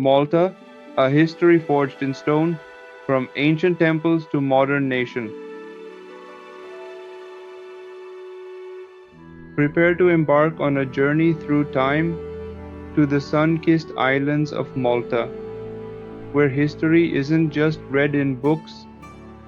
Malta, a history forged in stone, from ancient temples to modern nation. Prepare to embark on a journey through time to the sun-kissed islands of Malta, where history isn't just read in books,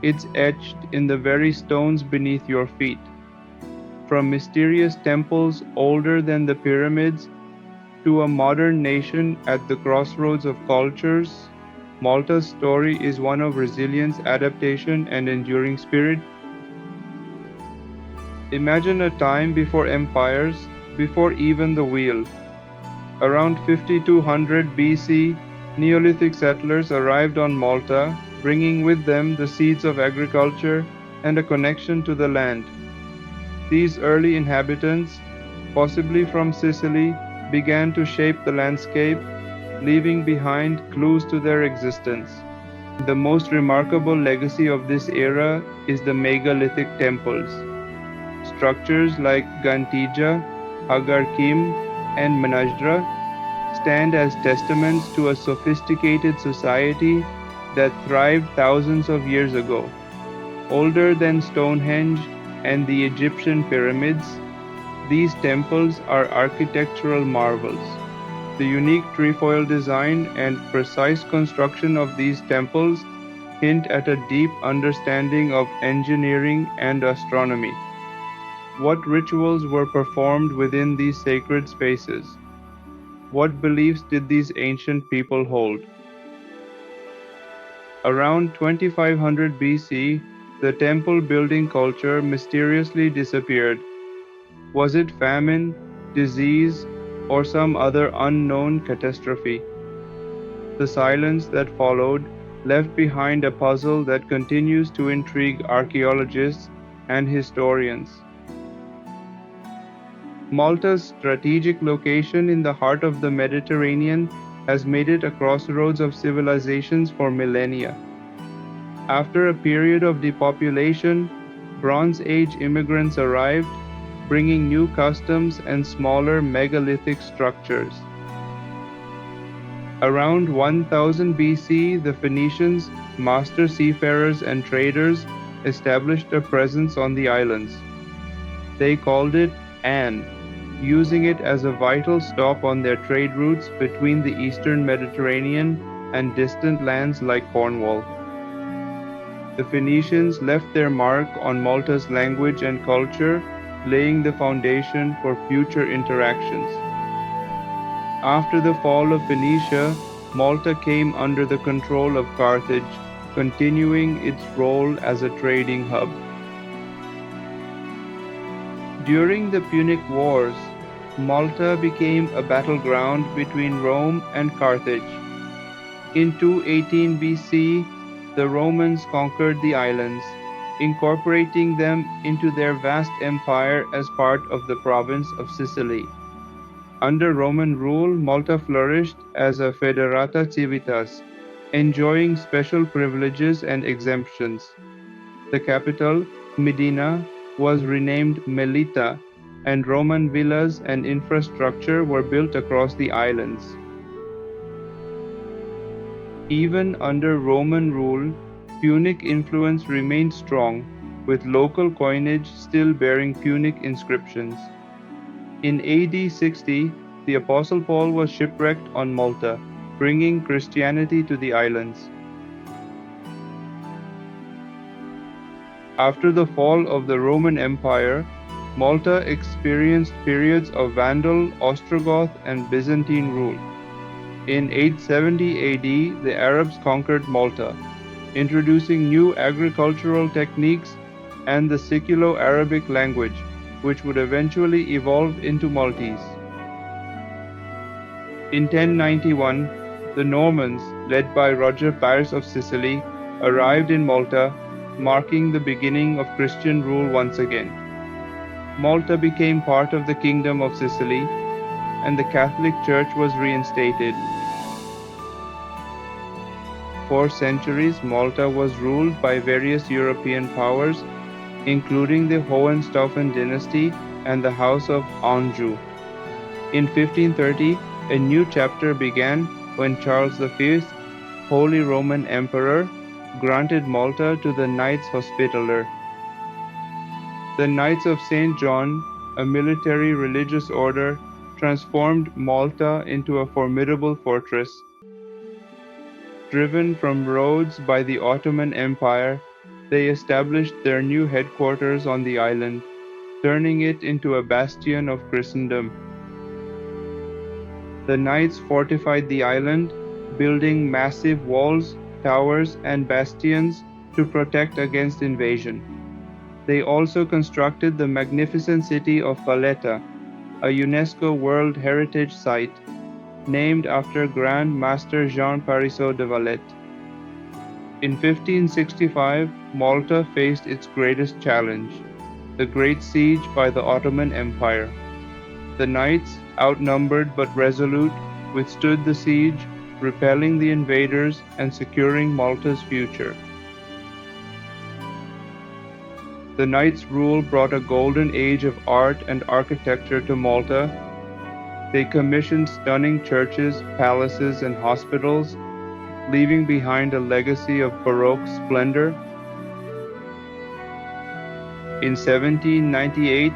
it's etched in the very stones beneath your feet. From mysterious temples older than the pyramids to a modern nation at the crossroads of cultures, Malta's story is one of resilience, adaptation, and enduring spirit. Imagine a time before empires, before even the wheel. Around 5200 BC, Neolithic settlers arrived on Malta, bringing with them the seeds of agriculture and a connection to the land. These early inhabitants, possibly from Sicily, began to shape the landscape, leaving behind clues to their existence. The most remarkable legacy of this era is the megalithic temples. Structures like Gantija, Hagar-Kim, and Manajra stand as testaments to a sophisticated society that thrived thousands of years ago. Older than Stonehenge and the Egyptian pyramids, these temples are architectural marvels. The unique trefoil design and precise construction of these temples hint at a deep understanding of engineering and astronomy. What rituals were performed within these sacred spaces? What beliefs did these ancient people hold? Around 2500 BC, the temple building culture mysteriously disappeared. Was it famine, disease, or some other unknown catastrophe? The silence that followed left behind a puzzle that continues to intrigue archaeologists and historians. Malta's strategic location in the heart of the Mediterranean has made it a crossroads of civilizations for millennia. After a period of depopulation, Bronze Age immigrants arrived, bringing new customs and smaller megalithic structures. Around 1000 BC, the Phoenicians, master seafarers and traders, established a presence on the islands. They called it An, using it as a vital stop on their trade routes between the eastern Mediterranean and distant lands like Cornwall. The Phoenicians left their mark on Malta's language and culture, laying the foundation for future interactions. After the fall of Phoenicia, Malta came under the control of Carthage, continuing its role as a trading hub. During the Punic Wars, Malta became a battleground between Rome and Carthage. In 218 BC, the Romans conquered the islands, incorporating them into their vast empire as part of the province of Sicily. Under Roman rule, Malta flourished as a foederata civitas, enjoying special privileges and exemptions. The capital, Medina, was renamed Melita, and Roman villas and infrastructure were built across the islands. Even under Roman rule, Punic influence remained strong, with local coinage still bearing Punic inscriptions. In AD 60, the Apostle Paul was shipwrecked on Malta, bringing Christianity to the islands. After the fall of the Roman Empire, Malta experienced periods of Vandal, Ostrogoth, and Byzantine rule. In 870 AD, the Arabs conquered Malta, introducing new agricultural techniques and the Siculo-Arabic language, which would eventually evolve into Maltese. In 1091, the Normans, led by Roger Pires of Sicily, arrived in Malta, marking the beginning of Christian rule once again. Malta became part of the Kingdom of Sicily, and the Catholic Church was reinstated. For centuries, Malta was ruled by various European powers, including the Hohenstaufen dynasty and the House of Anjou. In 1530, a new chapter began when Charles V, Holy Roman Emperor, granted Malta to the Knights Hospitaller. The Knights of St. John, a military religious order, transformed Malta into a formidable fortress. Driven from Rhodes by the Ottoman Empire, they established their new headquarters on the island, turning it into a bastion of Christendom. The knights fortified the island, building massive walls, towers, and bastions to protect against invasion. They also constructed the magnificent city of Valletta, a UNESCO World Heritage Site, named after Grand Master Jean Parisot de Valette. In 1565, Malta faced its greatest challenge, the Great Siege by the Ottoman Empire. The knights, outnumbered but resolute, withstood the siege, repelling the invaders and securing Malta's future. The knights' rule brought a golden age of art and architecture to Malta. They commissioned stunning churches, palaces, and hospitals, leaving behind a legacy of Baroque splendor. In 1798,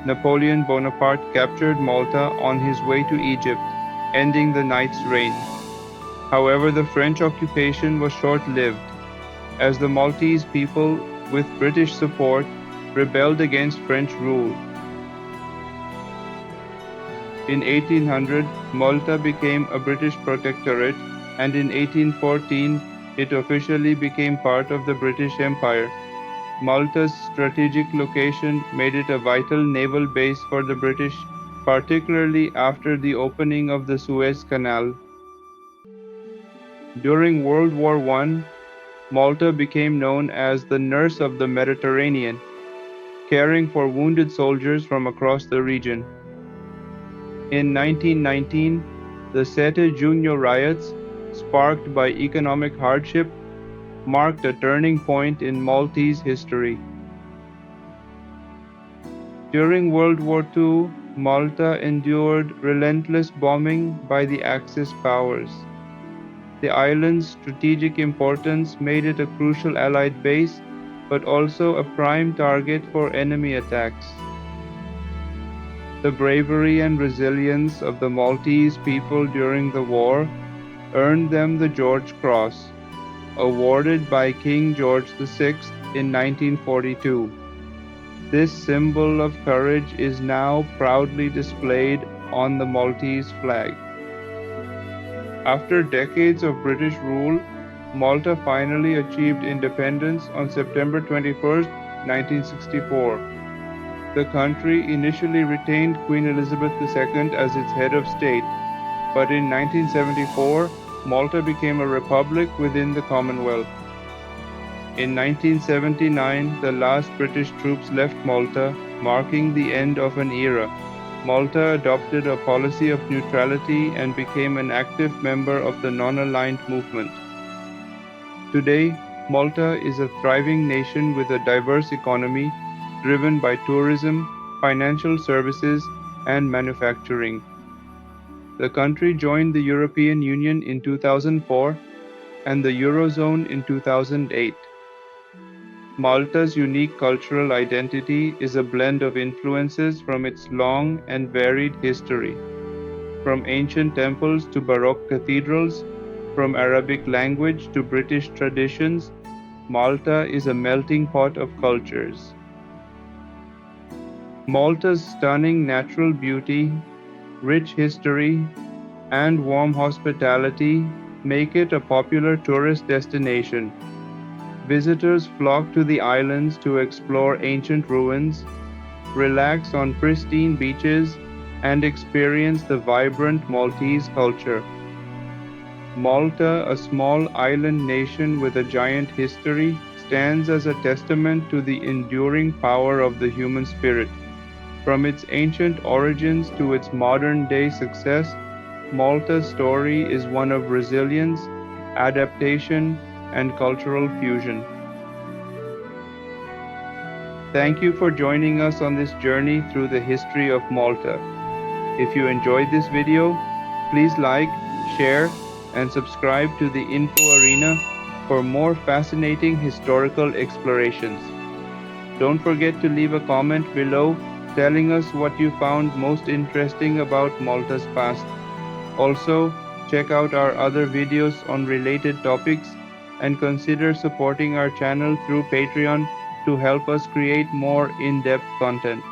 Napoleon Bonaparte captured Malta on his way to Egypt, ending the Knights' reign. However, the French occupation was short-lived, as the Maltese people, with British support, rebelled against French rule. In 1800, Malta became a British protectorate, and in 1814, it officially became part of the British Empire. Malta's strategic location made it a vital naval base for the British, particularly after the opening of the Suez Canal. During World War I, Malta became known as the Nurse of the Mediterranean, caring for wounded soldiers from across the region. In 1919, the 7 Junio riots, sparked by economic hardship, marked a turning point in Maltese history. During World War II, Malta endured relentless bombing by the Axis powers. The island's strategic importance made it a crucial Allied base, but also a prime target for enemy attacks. The bravery and resilience of the Maltese people during the war earned them the George Cross, awarded by King George VI in 1942. This symbol of courage is now proudly displayed on the Maltese flag. After decades of British rule, Malta finally achieved independence on September 21, 1964. The country initially retained Queen Elizabeth II as its head of state, but in 1974, Malta became a republic within the Commonwealth. In 1979, the last British troops left Malta, marking the end of an era. Malta adopted a policy of neutrality and became an active member of the non-aligned movement. Today, Malta is a thriving nation with a diverse economy driven by tourism, financial services, and manufacturing. The country joined the European Union in 2004 and the Eurozone in 2008. Malta's unique cultural identity is a blend of influences from its long and varied history. From ancient temples to Baroque cathedrals, from Arabic language to British traditions, Malta is a melting pot of cultures. Malta's stunning natural beauty, rich history, and warm hospitality make it a popular tourist destination. Visitors flock to the islands to explore ancient ruins, relax on pristine beaches, and experience the vibrant Maltese culture. Malta, a small island nation with a giant history, stands as a testament to the enduring power of the human spirit. From its ancient origins to its modern-day success, Malta's story is one of resilience, adaptation, and cultural fusion. Thank you for joining us on this journey through the history of Malta. If you enjoyed this video, please like, share, and subscribe to the Info Arena for more fascinating historical explorations. Don't forget to leave a comment below telling us what you found most interesting about Malta's past. Also, check out our other videos on related topics and consider supporting our channel through Patreon to help us create more in-depth content.